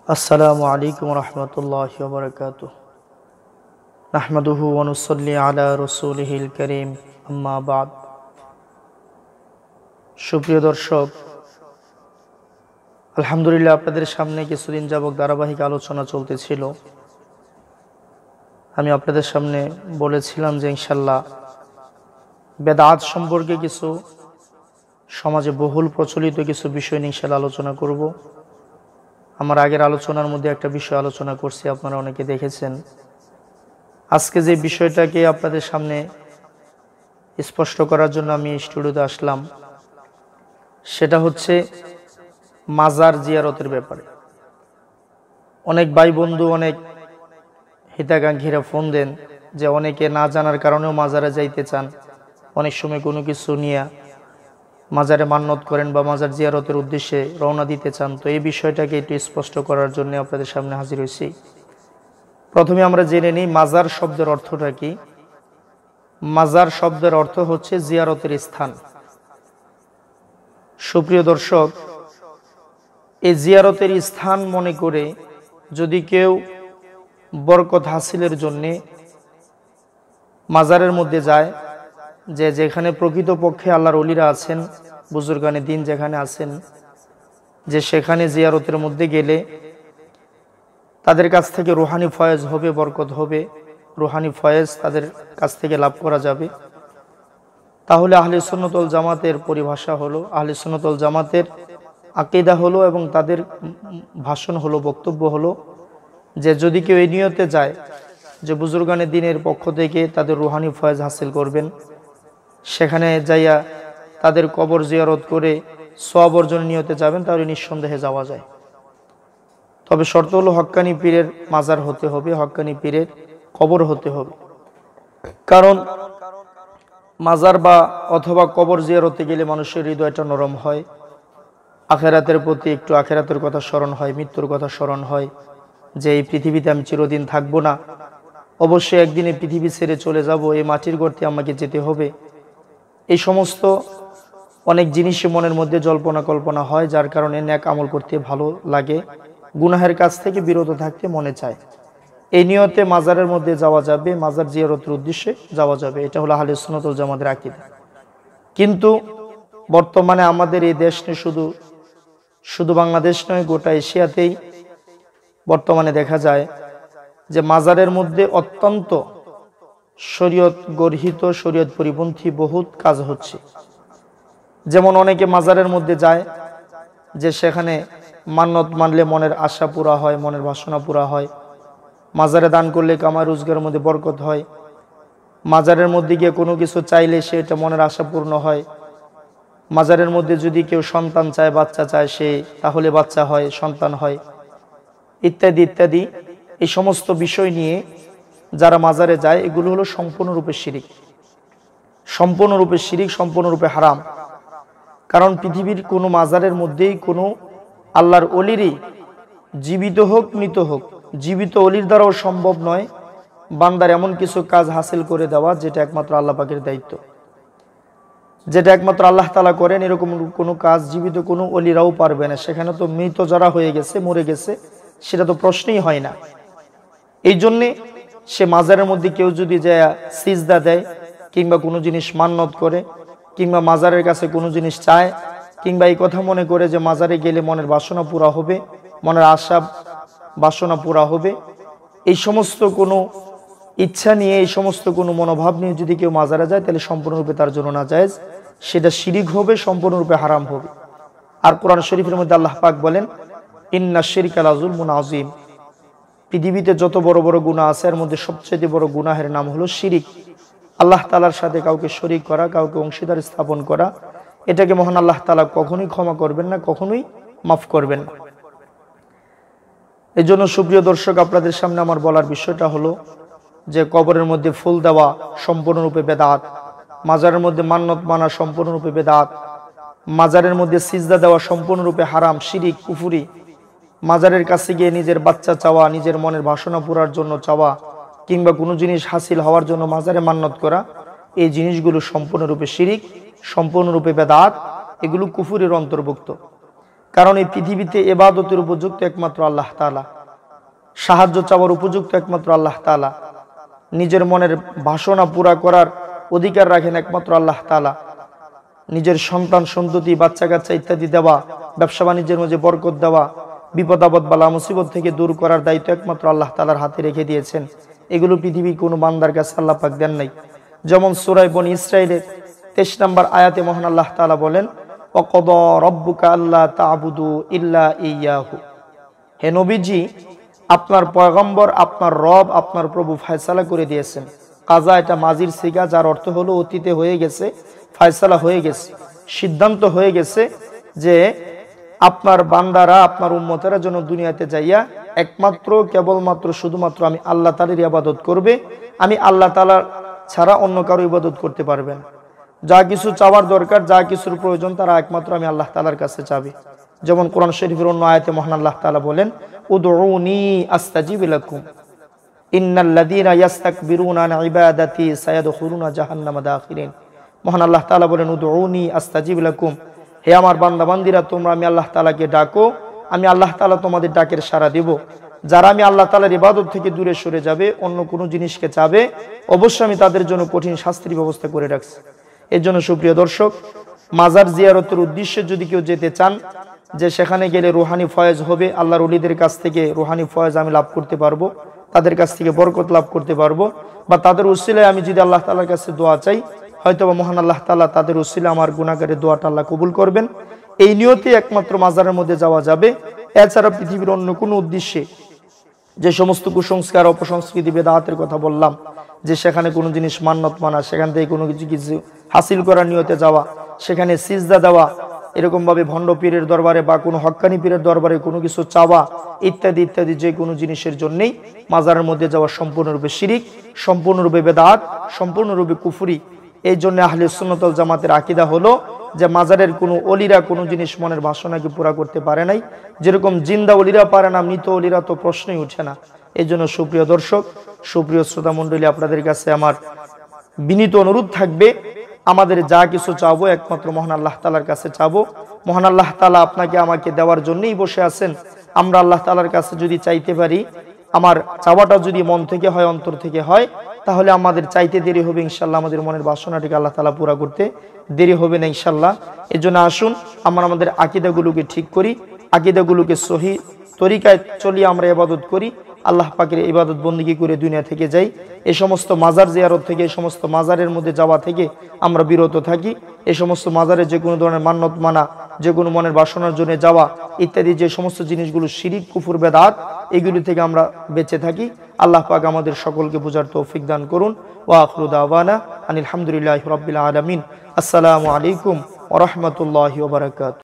আসসালামু আলাইকুম রহমতুল্লাহি ওয়া বারাকাতুহু নাহমাদুহু ওয়া নুসাল্লি আলা রাসূলিহিল কারীম আম্মা বাদ। সুপ্রিয় দর্শক, আলহামদুলিল্লাহ আপনাদের সামনে কিছুদিন যাবত ধারাবাহিক আলোচনা চলতেছিল। আমি আপনাদের সামনে বলেছিলাম যে ইনশাআল্লাহ বেদাত সম্পর্কে কিছু সমাজে বহুল প্রচলিত কিছু বিষয় নিয়ে ইনশাআল্লাহ আলোচনা করব। আমার আগের আলোচনার মধ্যে একটা বিষয় আলোচনা করছি, আপনারা অনেকে দেখেছেন। আজকে যে বিষয়টাকে আপনাদের সামনে স্পষ্ট করার জন্য আমি স্টুডিওতে আসলাম, সেটা হচ্ছে মাজার জিয়ারতের ব্যাপারে। অনেক ভাই বন্ধু, অনেক হিতাকাঙ্ক্ষীরা ফোন দেন যে অনেকে না জানার কারণেও মাজারে যাইতে চান, অনেক সময় কোনো কিছু নিয়ে মাজারে মান্নত করেন বা মাজার জিয়ারতের উদ্দেশ্যে রওনা দিতে চান। তো এই বিষয়টাকে একটু স্পষ্ট করার জন্য আপনাদের সামনে হাজির হয়েছি। প্রথমে আমরা জেনে নিই মাজার শব্দের অর্থটা কি। মাজার শব্দের অর্থ হচ্ছে জিয়ারতের স্থান। সুপ্রিয় দর্শক, এই জিয়ারতের স্থান মনে করে যদি কেউ বরকত হাসিলের জন্যে মাজারের মধ্যে যায়, যে যেখানে প্রকৃতপক্ষে আল্লাহর ওলিরা আছেন, বুজুর্গানে দিন যেখানে আছেন, যে সেখানে জিয়ারতের মধ্যে গেলে তাদের কাছ থেকে রুহানি ফয়েজ হবে, বরকত হবে, রুহানি ফয়েজ তাদের কাছ থেকে লাভ করা যাবে। তাহলে আহলে সুন্নাত ওয়াল জামাতের পরিভাষা হলো, আহলে সুন্নাত ওয়াল জামাতের আকীদা হলো এবং তাদের ভাষণ হলো, বক্তব্য হলো যে যদি কেউ এই নিয়তে যায় যে বুজুর্গানে দিনের পক্ষ থেকে তাদের রুহানি ফয়েজ হাসিল করবেন, সেখানে যাইয়া তাদের কবর জিয়ারত করে সওয়াব অর্জনের নিয়তে যাবেন, তাহলে নিঃসন্দেহে যাওয়া যায়। তবে শর্ত হলো হক্কানি পীরের মাজার হতে হবে, হক্কানি পীরের কবর হতে হবে। কারণ মাজার বা অথবা কবর জিয়ারতে গেলে মানুষের হৃদয়টা নরম হয়, আখেরাতের প্রতি একটু আখেরাতের কথা স্মরণ হয়, মৃত্যুর কথা স্মরণ হয়, যে এই পৃথিবীতে আমি চিরদিন থাকবো না, অবশ্যই একদিন এই পৃথিবী ছেড়ে চলে যাব, এই মাটির গর্তে আমাকে যেতে হবে। এই সমস্ত অনেক জিনিসই মনের মধ্যে জল্পনা কল্পনা হয়, যার কারণে নেক আমল করতে ভালো লাগে, গুনাহের কাছ থেকে বিরত থাকতে মনে চায়। এই নিয়তে মাজারের মধ্যে যাওয়া যাবে, মাজার জিয়ারতের উদ্দেশ্যে যাওয়া যাবে। এটা হলো আহলে সুন্নাত ওয়াল জামাতের আকীদা। কিন্তু বর্তমানে আমাদের এই দেশ নিয়ে শুধু বাংলাদেশ নয়, গোটা এশিয়াতেই বর্তমানে দেখা যায় যে মাজারের মধ্যে অত্যন্ত শরীয়ত গর্হিত, শরীয়ত পরিপন্থী বহুত কাজ হচ্ছে। যেমন অনেকে মাজারের মধ্যে যায় যে সেখানে মান্নত মানলে মনের আশা পুরা হয়, মনের বাসনা পুরা হয়, মাজারে দান করলে কামাই রোজগারের মধ্যে বরকত হয়, মাজারের মধ্যে গিয়ে কোনো কিছু চাইলে সেটা মনের আশা পূর্ণ হয়, মাজারের মধ্যে যদি কেউ সন্তান চায়, বাচ্চা চায়, সে তাহলে বাচ্চা হয়, সন্তান হয়, ইত্যাদি ইত্যাদি। এই সমস্ত বিষয় নিয়ে যারা মাজারে যায়, এগুলো হলো সম্পূর্ণরূপে শিরিক, সম্পূর্ণরূপে শিরিক, সম্পূর্ণরূপে হারাম। কারণ পৃথিবীর কোনো মাজারের মধ্যেই কোনো আল্লাহর ওলিরই, জীবিত হোক মৃত হোক, জীবিত ওলির দ্বারাও সম্ভব নয় বান্দার এমন কিছু কাজ হাসিল করে দেওয়া যেটা একমাত্র আল্লাহ পাকের দায়িত্ব, যেটা একমাত্র আল্লাহ তাআলা করেন। এরকম কোনো কাজ জীবিত কোনো ওলিরাও পারবে না। সেখানে তো মৃত যারা হয়ে গেছে, মরে গেছে, সেটা তো প্রশ্নই হয় না। এই জন্যে সে মাজারের মধ্যে কেউ যদি যায় সিজদা দেয়, কিংবা কোনো জিনিস মান্নত করে, কিংবা মাজারের কাছে কোনো জিনিস চায়, কিংবা এই কথা মনে করে যে মাজারে গেলে মনের বাসনা পুরা হবে, মনের আশা বাসনা পুরা হবে, এই সমস্ত কোনো ইচ্ছা নিয়ে, এই সমস্ত কোনো মনোভাব নিয়ে যদি কেউ মাজারে যায়, তাহলে সম্পূর্ণরূপে তার জন্য নাজায়েজ, সেটা শিরিক হবে, সম্পূর্ণরূপে হারাম হবে। আর কোরআন শরীফের মধ্যে আল্লাহ পাক বলেন, ইন্না শিরকা লাযুলমুন আযীম। পৃথিবীতে যত বড় বড় গুনাহ আছে, এর মধ্যে সবচেয়ে বড় গুনাহের নাম হলো শিরিক। আল্লাহ তাআলার সাথে কাউকে শরীক করা, কাউকে অংশীদার স্থাপন করা, এটাকে মহান আল্লাহ তাআলা কখনোই ক্ষমা করবেন না, কখনোই মাফ করবেন না। এই জন্য সুপ্রিয় দর্শক, আপনাদের সামনে আমার বলার বিষয়টা হলো যে কবরের মধ্যে ফুল দেওয়া সম্পূর্ণরূপে বেদাত, মাজারের মধ্যে মান্নত মানা সম্পূর্ণরূপে বেদাত, মাজারের মধ্যে সিজদা দেওয়া সম্পূর্ণরূপে হারাম, শিরিক, কুফরি, মাজারের কাছে গিয়ে নিজের বাচ্চা চাওয়া, নিজের মনের বাসনা পূরার জন্য চাওয়া, কিংবা কোনো জিনিস হাসিল হওয়ার জন্য মাজারে মান্নত করা, এই জিনিসগুলো সম্পূর্ণরূপে শিরিক, সম্পূর্ণরূপে বেদাত, এগুলো কুফুরের অন্তর্ভুক্ত। কারণ এই পৃথিবীতে ইবাদতের উপযুক্ত একমাত্র আল্লাহ তাআলা, সাহায্য চাওয়ার উপযুক্ত একমাত্র আল্লাহ তাআলা, নিজের মনের বাসনা পুরা করার অধিকার রাখেন একমাত্র আল্লাহ তাআলা, নিজের সন্তান সন্ততি বাচ্চা কাচ্চা ইত্যাদি দেওয়া, ব্যবসা বাণিজ্যের মধ্যে বরকত দেওয়া, বিপদ আপদ বালা মুসিবত থেকে দূর করার দায়িত্ব একমাত্র আল্লাহ তাআলার হাতে রেখে দিয়েছেন। এগুলো পৃথিবীর কোনো বান্দার কাছে আল্লাহ পাক দেন নাই। যেমন সূরা বনী ইসরাঈলের 23 নম্বর আয়াতে মহান আল্লাহ তাআলা বলেন, ওয়াকাদা রাব্বুকা আল্লা তা'বুদু ইল্লা ইয়্যাহু। হে নবীজি, আপনার পয়গম্বর, আপনার রব, আপনার প্রভু ফয়সালা করে দিয়েছেন। কাজা এটা মাজির সিগা, যার অর্থ হলো অতীতে হয়ে গেছে, ফয়সালা হয়ে গেছে, সিদ্ধান্ত হয়ে গেছে যে আপনার বান্দারা, আপনার উম্মতেরা যেন দুনিয়াতে যাইয়া একমাত্র কেবলমাত্র শুধুমাত্র আমি আল্লাহ তাআলার ইবাদত করবে। আমি আল্লাহ তাআলা ছাড়া অন্য কারো ইবাদত করতে পারবেন। যা কিছু চাওয়ার দরকার, যা কিছুর প্রয়োজন, তারা একমাত্র আমি আল্লাহ তাআলার কাছে চাবে। যেমন কোরআন শরীফের অন্য আয়াতে মহান আল্লাহ তাআলা বলেন, উদউনি আস্তাজিব লাকুম ইন্নাল্লাযীনা ইস্তাকবিরুনা আন ইবাদাতি সায়াদখুলুনা জাহান্নামা দাখিরিন। মহান আল্লাহ তাআলা বলেন, উদউনি আস্তাজিব লাকুম, হে আমার বান্দা বান্দিরা, তোমরা আমি আল্লাহ তাআলাকে ডাকো, আমি আল্লাহ তাআলা তোমাদের ডাকের সাড়া দেব। যারা আমি আল্লাহ তাআলার ইবাদত থেকে দূরে সরে যাবে, অন্য কোনো জিনিসকে চাবে, অবশ্যই আমি তাদের জন্য কঠিন শাস্তির ব্যবস্থা করে রাখছি। এর জন্য সুপ্রিয় দর্শক, মাজার জিয়ারতের উদ্দেশ্যে যদি কেউ যেতে চান, যে সেখানে গেলে রুহানি ফয়েজ হবে, আল্লাহর ওলিদের কাছ থেকে রুহানি ফয়েজ আমি লাভ করতে পারবো, তাদের কাছ থেকে বরকত লাভ করতে পারবো, বা তাদের উসিলায় আমি যদি আল্লাহ তাআলার কাছে দোয়া চাই, হয়তো বা মহান আল্লাহ তাআলা তাদের উসিলায় আমার গুনাহগারের দোয়াটা আল্লাহ কবুল করবেন। এই নিয়তে একমাত্র মাজারের মধ্যে যাওয়া যাবে। এছাড়া পৃথিবীর অন্য কোনো উদ্দেশ্যে যে সমস্ত কুসংস্কার, অপসংস্কৃতি, বেদাতের কথা বললাম, যে সেখানে কোনো জিনিস মান্নত মানা, সেখান থেকে কোনো কিছু হাসিল করার নিয়তে যাওয়া, সেখানে সিজদা দেওয়া, এরকম ভাবে ভণ্ড পীরের দরবারে বা কোনো হক্কানি পীরের দরবারে কোনো কিছু চাওয়া, ইত্যাদি ইত্যাদি যে কোনো জিনিসের জন্যই মাজারের মধ্যে যাওয়া সম্পূর্ণরূপে শিরিক, সম্পূর্ণরূপে বেদাত, সম্পূর্ণরূপে কুফরি। এই জন্য আহলে সুন্নাত ওয়াল জামাতের আকীদা হলো যে মাজারের কোনো অলিরা কোনো জিনিস মনের বাসনাকে পুরা করতে পারে নাই, যেরকম জিন্দা অলিরা পারে না, মৃত অলিরা তো প্রশ্নই উঠে না। এই জন্য সুপ্রিয় দর্শক, সুপ্রিয় শ্রোতা মণ্ডলী, আপনাদের কাছে আমার বিনীত অনুরোধ থাকবে, আমাদের যা কিছু চাবো একমাত্র মহান আল্লাহ তাআলার কাছে চাবো। মহান আল্লাহ তাআলা আপনাকে আমাকে দেওয়ার জন্যই বসে আছেন। আমরা আল্লাহ তাআলার কাছে যদি চাইতে পারি, আমার চাওয়াটা যদি মন থেকে হয়, অন্তর থেকে হয়, তাহলে আমাদের চাইতে দেরি হবে ইনশাআল্লাহ, আমাদের মনের বাসনাটিকে আল্লাহ তাআলা পুরা করতে দেরি হবে না ইনশাআল্লাহ। এজন্য আসুন আমরা আমাদের আকীদাগুলোকে ঠিক করি, আকীদাগুলোকে সহি তরিকায় চলিয়ে আমরা ইবাদত করি, আল্লাহ পাকের ইবাদত বন্দেগী করে দুনিয়া থেকে যাই। এই সমস্ত মাজার জিয়ারত থেকে, এই সমস্ত মাজারের মধ্যে যাওয়া থেকে আমরা বিরত থাকি। এই সমস্ত মাজারে যে কোনো ধরনের মান্নত মানা, যে কোনো মনের বাসনার জন্য যাওয়া ইত্যাদি যে সমস্ত জিনিসগুলো শিরিক, কুফর, বেদাত, এগুলি থেকে আমরা বেঁচে থাকি। আল্লাহ পাক আমাদের সকলকে বুঝার তৌফিক দান করুন। ওয়া আখিরু দাওয়ানা আনিল হামদুলিল্লাহি রাব্বিল আলামিন। আসসালামু আলাইকুম ওয়া রাহমাতুল্লাহি ওয়া বারাকাতুহু।